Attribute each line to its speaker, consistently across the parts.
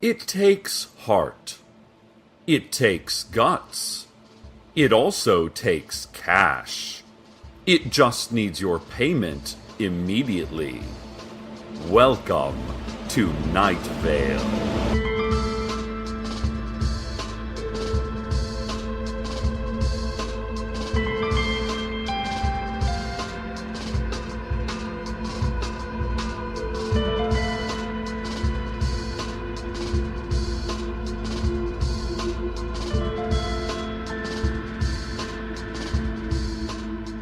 Speaker 1: It takes heart. It takes guts. It also takes cash. It just needs your payment immediately. Welcome to Night Vale.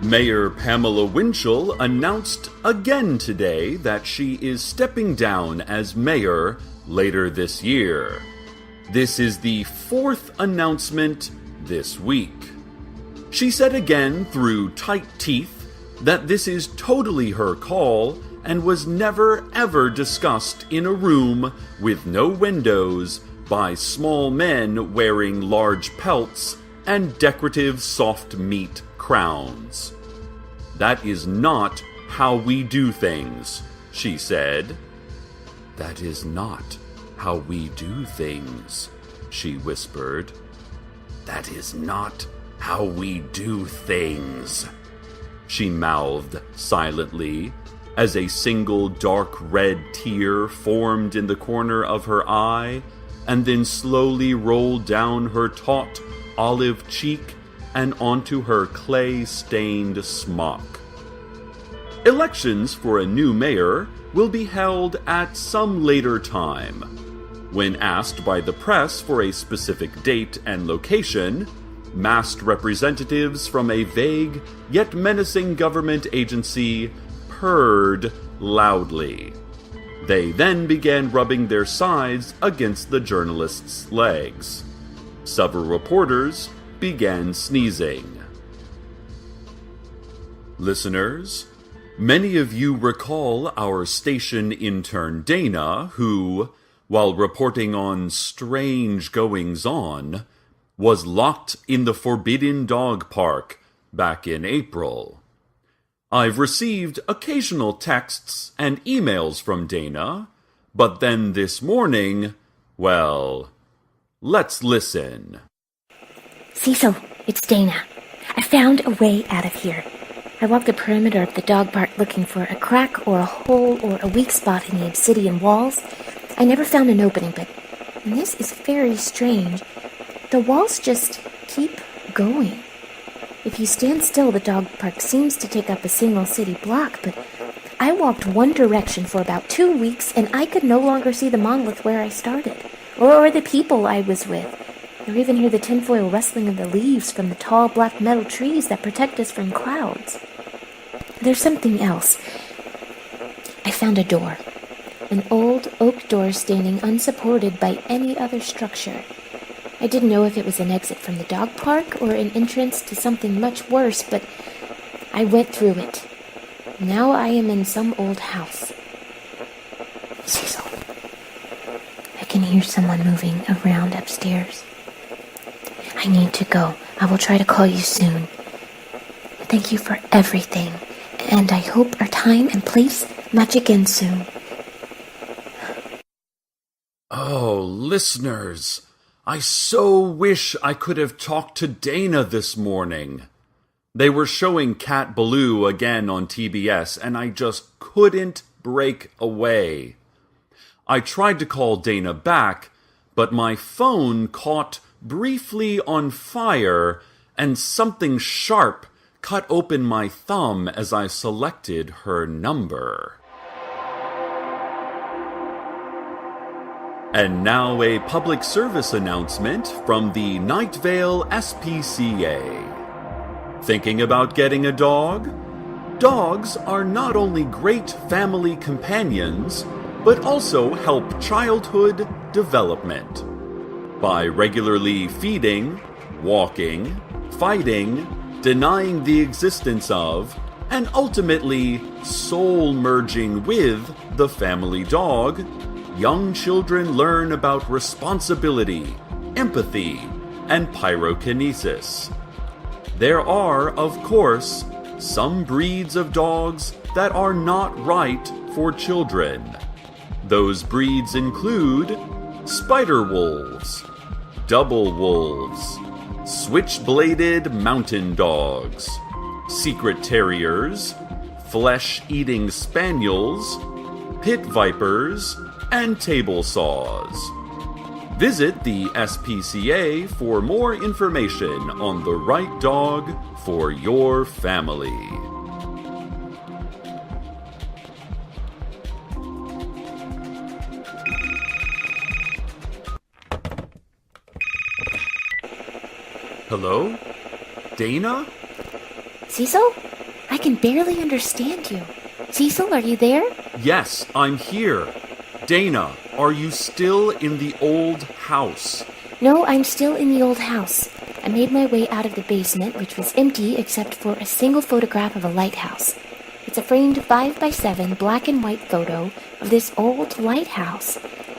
Speaker 1: Mayor Pamela Winchell announced again today that she is stepping down as mayor later this year. This is the fourth announcement this week. She said again through tight teeth that this is totally her call and was never ever discussed in a room with no windows by small men wearing large pelts and decorative soft meat crowns. That is not how we do things, she said. That is not how we do things, she whispered. That is not how we do things, she mouthed silently, as a single dark red tear formed in the corner of her eye and then slowly rolled down her taut olive cheek and onto her clay-stained smock. Elections for a new mayor will be held at some later time. When asked by the press for a specific date and location, masked representatives from a vague yet menacing government agency purred loudly. They then began rubbing their sides against the journalists' legs. Several reporters began sneezing. Listeners, many of you recall our station intern Dana, who, while reporting on strange goings-on, was locked in the Forbidden Dog Park back in April. I've received occasional texts and emails from Dana, but then this morning, well, let's listen.
Speaker 2: Cecil, it's Dana. I found a way out of here. I walked the perimeter of the dog park looking for a crack or a hole or a weak spot in the obsidian walls. I never found an opening, but this is very strange. The walls just keep going. If you stand still, the dog park seems to take up a single city block, but I walked one direction for about 2 weeks, and I could no longer see the monolith where I started, or the people I was with, or even hear the tinfoil rustling of the leaves from the tall black metal trees that protect us from clouds. There's something else. I found a door. An old oak door standing unsupported by any other structure. I didn't know if it was an exit from the dog park or an entrance to something much worse, but I went through it. Now I am in some old house. Cecil, I can hear someone moving around upstairs. I need to go. I will try to call you soon. Thank you for everything, and I hope our time and place match again soon.
Speaker 1: Oh, listeners, I so wish I could have talked to Dana this morning. They were showing Cat Ballou again on TBS, and I just couldn't break away. I tried to call Dana back, but my phone caught briefly on fire, and something sharp cut open my thumb as I selected her number. And now a public service announcement from the Night Vale SPCA. Thinking about getting a dog? Dogs are not only great family companions, but also help childhood development. By regularly feeding, walking, fighting, denying the existence of, and ultimately soul-merging with the family dog, young children learn about responsibility, empathy, and pyrokinesis. There are, of course, some breeds of dogs that are not right for children. Those breeds include spider wolves, double wolves, switch-bladed mountain dogs, secret terriers, flesh-eating spaniels, pit vipers, and table saws. Visit the SPCA for more information on the right dog for your family. Hello? Dana?
Speaker 2: Cecil? I can barely understand you. Cecil, are you there?
Speaker 1: Yes, I'm here. Dana, are you still in the old house?
Speaker 2: No, I'm still in the old house. I made my way out of the basement, which was empty except for a single photograph of a lighthouse. It's a framed 5x7 black and white photo of this old lighthouse.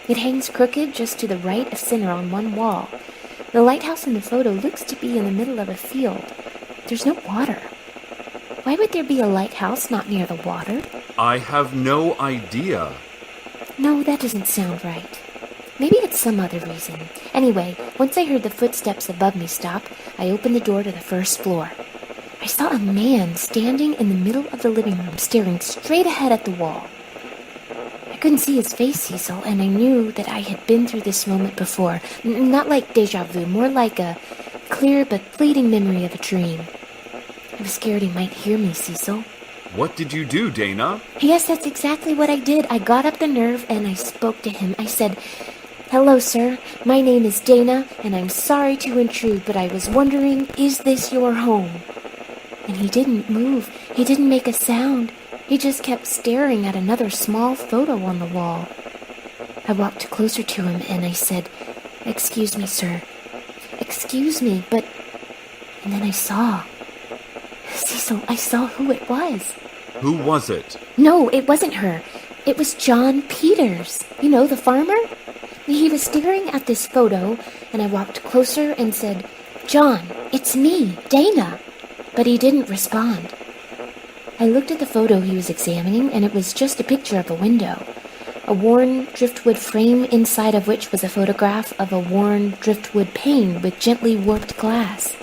Speaker 2: It hangs crooked just to the right of center on one wall. The lighthouse in the photo looks to be in the middle of a field. There's no water. Why would there be a lighthouse not near the water?
Speaker 1: I have no idea.
Speaker 2: No, that doesn't sound right. Maybe it's some other reason. Anyway, once I heard the footsteps above me stop, I opened the door to the first floor. I saw a man standing in the middle of the living room, staring straight ahead at the wall. I couldn't see his face, Cecil, and I knew that I had been through this moment before. Not like déjà vu, more like a clear but fleeting memory of a dream. I was scared he might hear me, Cecil.
Speaker 1: What did you do, Dana?
Speaker 2: Yes, that's exactly what I did. I got up the nerve and I spoke to him. I said, "Hello, sir. My name is Dana, and I'm sorry to intrude, but I was wondering, is this your home?" And he didn't move. He didn't make a sound. He just kept staring at another small photo on the wall. I walked closer to him and I said, "Excuse me, sir. Excuse me, but..." And then I saw. Cecil, I saw who it was.
Speaker 1: Who was it?
Speaker 2: No, it wasn't her. It was John Peters. You know, the farmer? He was staring at this photo, and I walked closer and said, "John, it's me, Dana." But he didn't respond. I looked at the photo he was examining, and it was just a picture of a window. A worn driftwood frame inside of which was a photograph of a worn driftwood pane with gently warped glass.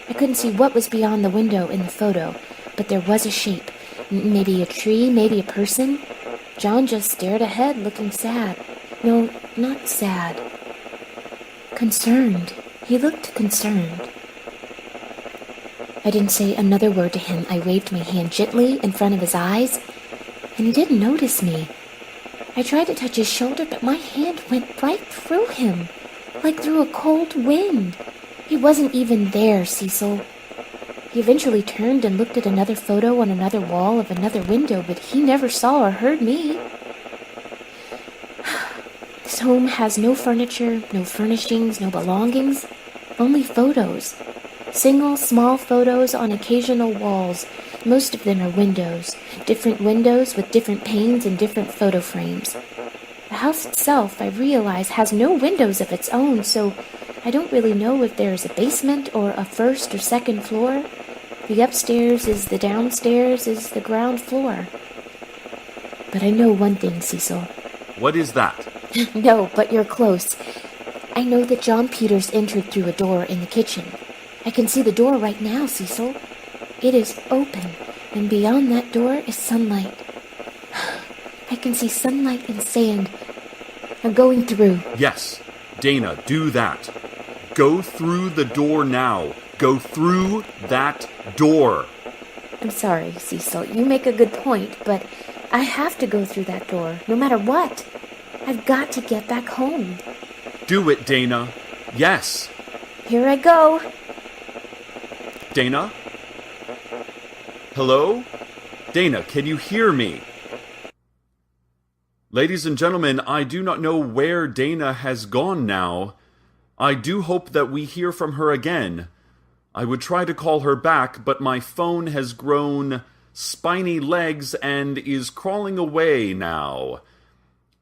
Speaker 2: I couldn't see what was beyond the window in the photo, but there was a shape. Maybe a tree, maybe a person. John just stared ahead, looking sad. No, not sad. Concerned. He looked concerned. I didn't say another word to him. I waved my hand gently in front of his eyes, and he didn't notice me. I tried to touch his shoulder, but my hand went right through him, like through a cold wind. He wasn't even there, Cecil. He eventually turned and looked at another photo on another wall of another window, but he never saw or heard me. This home has no furniture, no furnishings, no belongings, only photos. Single, small photos on occasional walls. Most of them are windows. Different windows with different panes and different photo frames. The house itself, I realize, has no windows of its own, so I don't really know if there is a basement or a first or second floor. The upstairs is the downstairs is the ground floor. But I know one thing, Cecil.
Speaker 1: What is that?
Speaker 2: No, but you're close. I know that John Peters entered through a door in the kitchen. I can see the door right now, Cecil. It is open, and beyond that door is sunlight. I can see sunlight and sand. I'm going through.
Speaker 1: Yes, Dana, do that. Go through the door now. Go through that door.
Speaker 2: I'm sorry, Cecil. You make a good point, but I have to go through that door, no matter what. I've got to get back home.
Speaker 1: Do it, Dana. Yes.
Speaker 2: Here I go.
Speaker 1: Dana? Hello? Dana, can you hear me? Ladies and gentlemen, I do not know where Dana has gone now. I do hope that we hear from her again. I would try to call her back, but my phone has grown spiny legs and is crawling away now.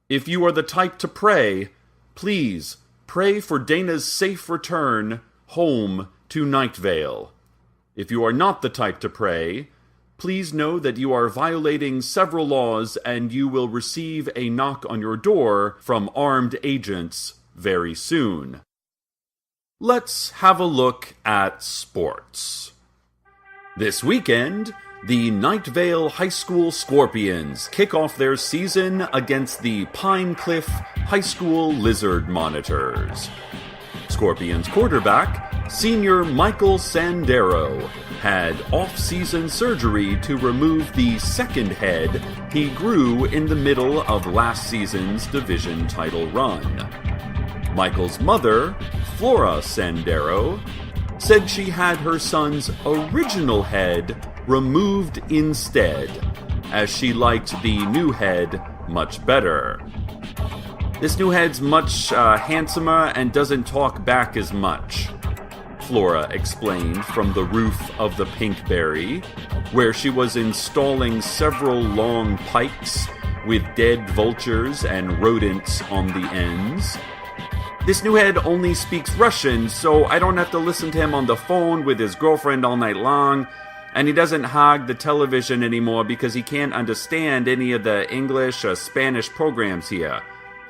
Speaker 1: If you are the type to pray, please pray for Dana's safe return home to Night Vale. If you are not the type to pray, please know that you are violating several laws and you will receive a knock on your door from armed agents very soon. Let's have a look at sports. This weekend, the Night Vale High School Scorpions kick off their season against the Pine Cliff High School Lizard Monitors. Scorpions quarterback, senior Michael Sandero, had off-season surgery to remove the second head he grew in the middle of last season's division title run. Michael's mother, Flora Sandero, said she had her son's original head removed instead, as she liked the new head much better. This new head's much handsomer and doesn't talk back as much, Flora explained from the roof of the Pinkberry, where she was installing several long pikes with dead vultures and rodents on the ends. This new head only speaks Russian, so I don't have to listen to him on the phone with his girlfriend all night long, and he doesn't hog the television anymore because he can't understand any of the English or Spanish programs here.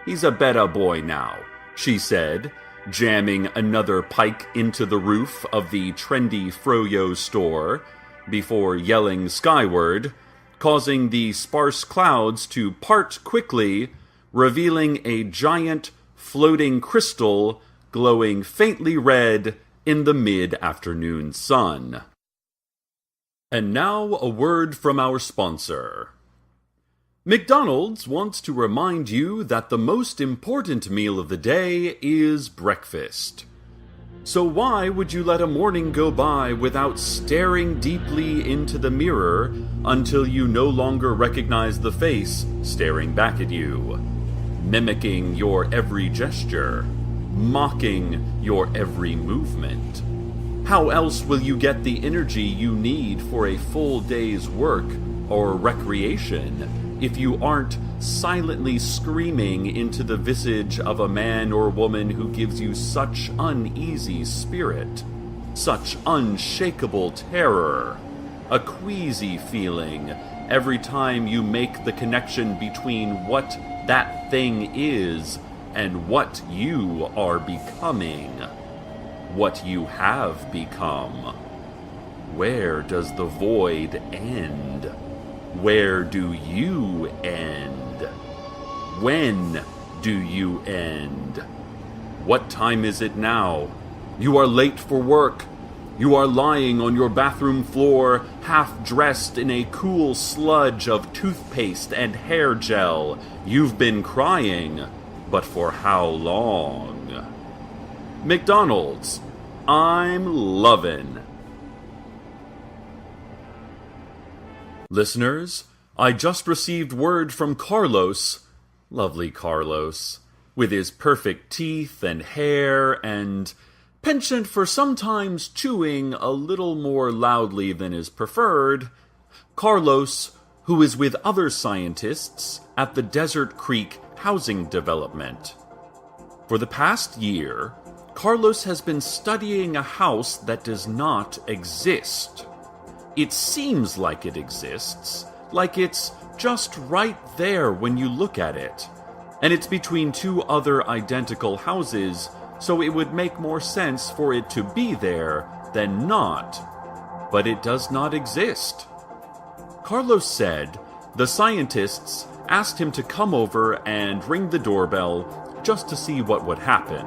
Speaker 1: He's a better boy now, she said, jamming another pike into the roof of the trendy Froyo store before yelling skyward, causing the sparse clouds to part quickly, revealing a giant floating crystal glowing faintly red in the mid-afternoon sun. And now a word from our sponsor. McDonald's wants to remind you that the most important meal of the day is breakfast. So why would you let a morning go by without staring deeply into the mirror until you no longer recognize the face staring back at you, mimicking your every gesture, mocking your every movement? How else will you get the energy you need for a full day's work or recreation if you aren't silently screaming into the visage of a man or woman who gives you such uneasy spirit, such unshakable terror, a queasy feeling every time you make the connection between what that thing is and what you are becoming, what you have become? Where does the void end? Where do you end? When do you end? What time is it now? You are late for work. You are lying on your bathroom floor, half-dressed in a cool sludge of toothpaste and hair gel. You've been crying, but for how long? McDonald's, I'm lovin'. Listeners, I just received word from Carlos, lovely Carlos, with his perfect teeth and hair and penchant for sometimes chewing a little more loudly than is preferred. Carlos, who is with other scientists at the Desert Creek Housing Development. For the past year, Carlos has been studying a house that does not exist. It seems like it exists, like it's just right there when you look at it. And it's between two other identical houses, so it would make more sense for it to be there than not. But it does not exist. Carlos said the scientists asked him to come over and ring the doorbell just to see what would happen.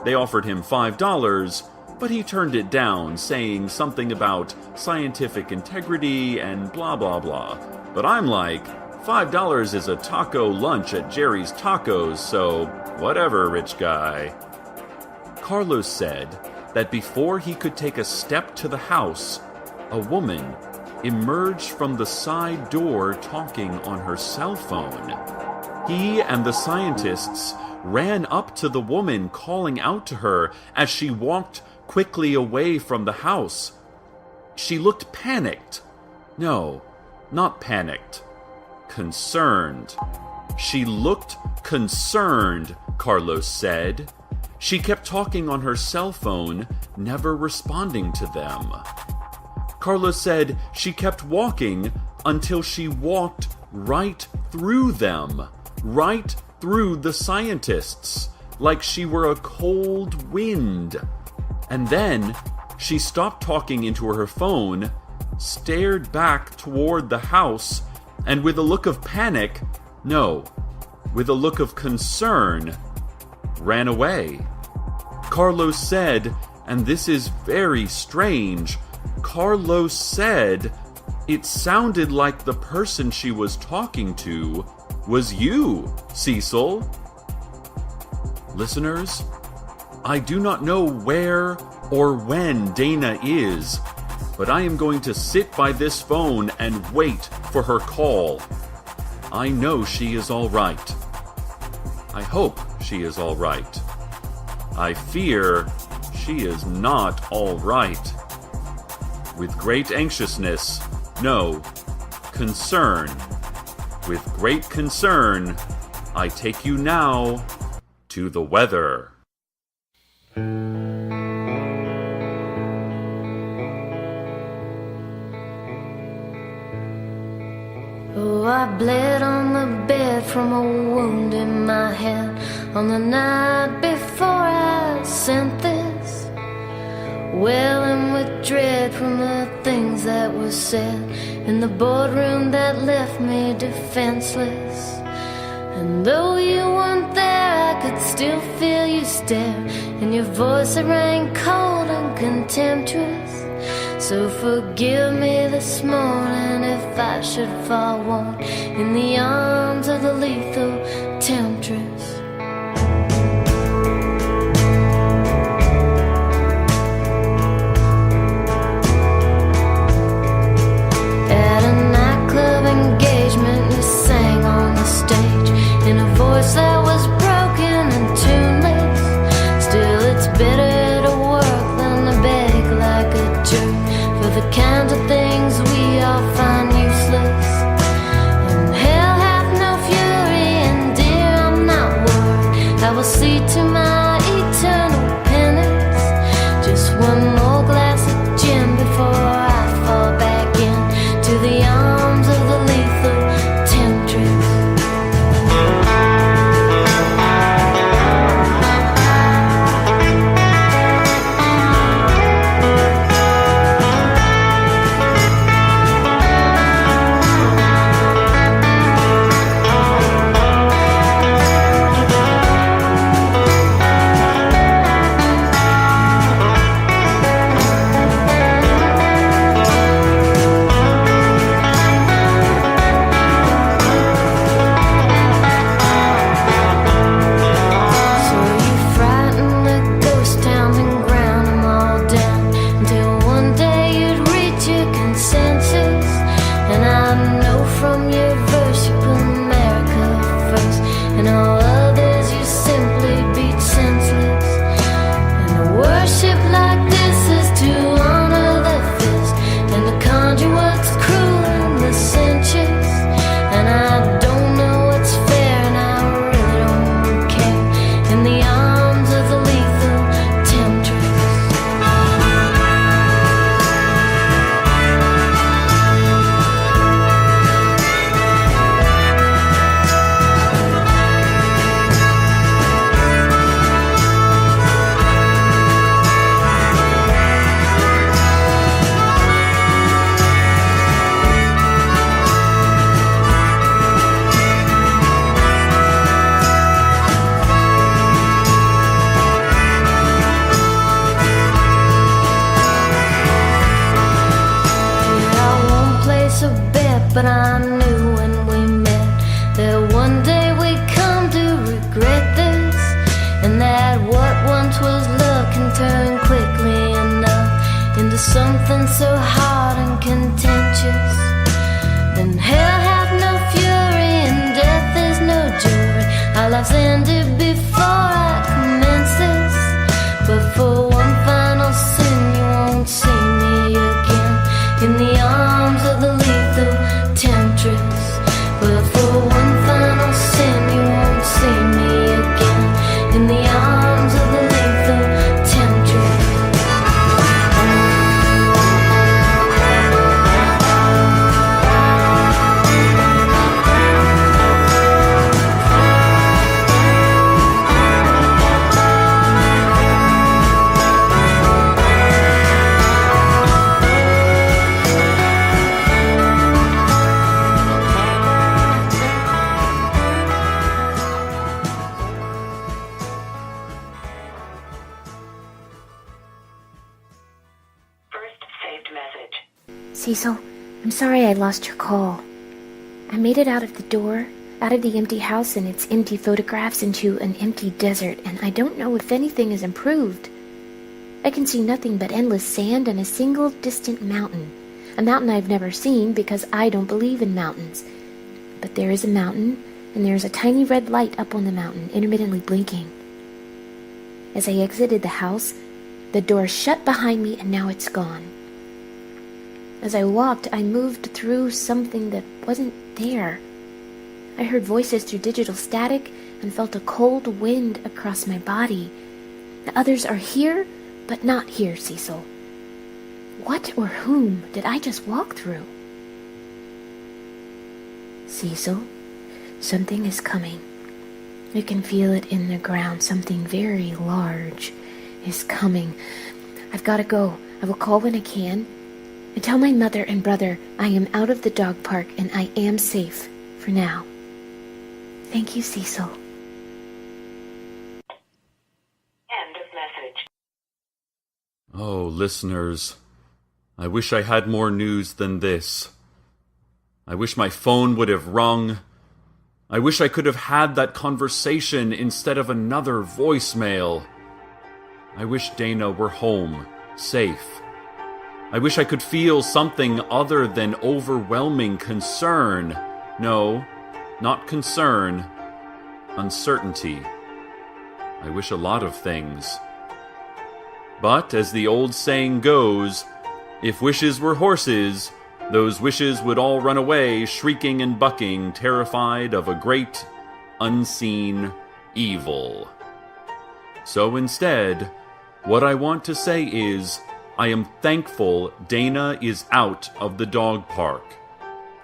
Speaker 1: They offered him $5, but he turned it down, saying something about scientific integrity and blah blah blah. But I'm like, $5 is a taco lunch at Jerry's Tacos, so whatever, rich guy. Carlos said that before he could take a step to the house, a woman emerged from the side door talking on her cell phone. He and the scientists ran up to the woman, calling out to her as she walked quickly away from the house. She looked panicked. No, not panicked. Concerned. She looked concerned, Carlos said. She kept talking on her cell phone, never responding to them. Carla said she kept walking until she walked right through them, right through the scientists, like she were a cold wind. And then she stopped talking into her phone, stared back toward the house, and with a look of panic, no, with a look of concern, ran away. Carlos said, and this is very strange, Carlos said it sounded like the person she was talking to was you, Cecil. Listeners, I do not know where or when Dana is, but I am going to sit by this phone and wait for her call. I know she is all right. I hope she is all right. I fear she is not all right. With great anxiousness, no, concern. With great concern, I take you now to the weather.
Speaker 3: Oh, I bled on the bed from a wound in my head on the night before I sent this, welling with dread from the things that were said in the boardroom that left me defenseless. And though you weren't there, I could still feel you stare, and your voice that rang cold and contemptuous. So forgive me this morning if I should fall warm in the arms of the lethal temptress. At a nightclub engagement, you sang on the stage in a voice that was broken and tuneless. Still, it's better to work than to beg like a jerk for the kinds of things we all find useless. And hell hath no fury, and dear, I'm not worried. I will see to my eternal penance. Just one more glass of gin before I fall back in to the arms of the lethal temptress. But I knew when we met that one day we'd come to regret this, and that what once was love can turn quickly enough into something so hard and contentious. And hell hath no fury, and death is no jury. Our lives ended before I commenced this, but for one final sin you won't see me again in the arms of the lethal temptress. But for one final sin you won't see me again in the arms of the lethal temptress.
Speaker 2: Cecil, I'm sorry I lost your call. I made it out of the door, out of the empty house and its empty photographs into an empty desert, and I don't know if anything has improved. I can see nothing but endless sand and a single distant mountain. A mountain I've never seen because I don't believe in mountains. But there is a mountain, and there is a tiny red light up on the mountain, intermittently blinking. As I exited the house, the door shut behind me, and now it's gone. As I walked, I moved through something that wasn't there. I heard voices through digital static and felt a cold wind across my body. The others are here, but not here, Cecil. What or whom did I just walk through? Cecil, something is coming. I can feel it in the ground. Something very large is coming. I've got to go. I will call when I can. And tell my mother and brother I am out of the dog park and I am safe for now. Thank you, Cecil.
Speaker 4: End of message.
Speaker 1: Oh, listeners, I wish I had more news than this. I wish my phone would have rung. I wish I could have had that conversation instead of another voicemail. I wish Dana were home, safe. I wish I could feel something other than overwhelming concern. No, not concern. Uncertainty. I wish a lot of things. But, as the old saying goes, if wishes were horses, those wishes would all run away, shrieking and bucking, terrified of a great, unseen evil. So instead, what I want to say is, I am thankful Dana is out of the dog park.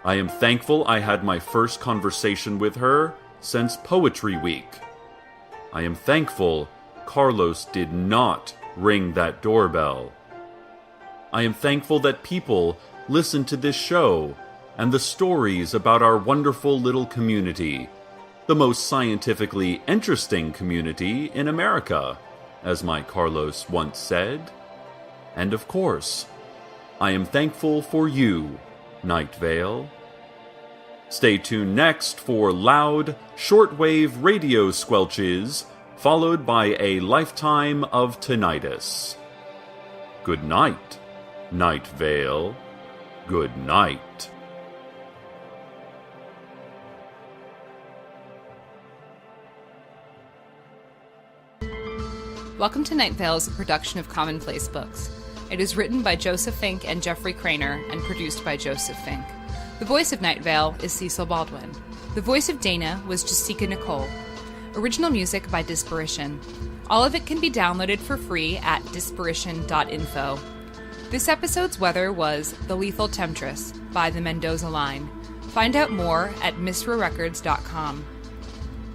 Speaker 1: I am thankful I had my first conversation with her since Poetry Week. I am thankful Carlos did not ring that doorbell. I am thankful that people listen to this show and the stories about our wonderful little community, the most scientifically interesting community in America, as my Carlos once said. And of course, I am thankful for you, Night Vale. Stay tuned next for loud, shortwave radio squelches, followed by a lifetime of tinnitus. Good night, Night Vale. Good night.
Speaker 5: Welcome to Night Vale is a production of Commonplace Books. It is written by Joseph Fink and Jeffrey Craner and produced by Joseph Fink. The voice of Night Vale is Cecil Baldwin. The voice of Dana was Jessica Nicole. Original music by Disparition. All of it can be downloaded for free at disparition.info. This episode's weather was The Lethal Temptress by the Mendoza Line. Find out more at misrarecords.com.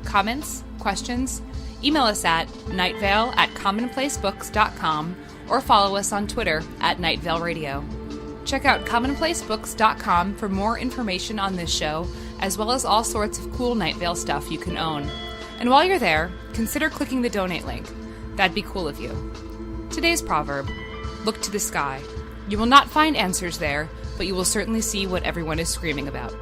Speaker 5: Comments? Questions? Email us at nightvale@commonplacebooks.com or follow us on Twitter at @NightValeRadio. Check out commonplacebooks.com for more information on this show, as well as all sorts of cool Night Vale stuff you can own. And while you're there, consider clicking the donate link. That'd be cool of you. Today's proverb: look to the sky. You will not find answers there, but you will certainly see what everyone is screaming about.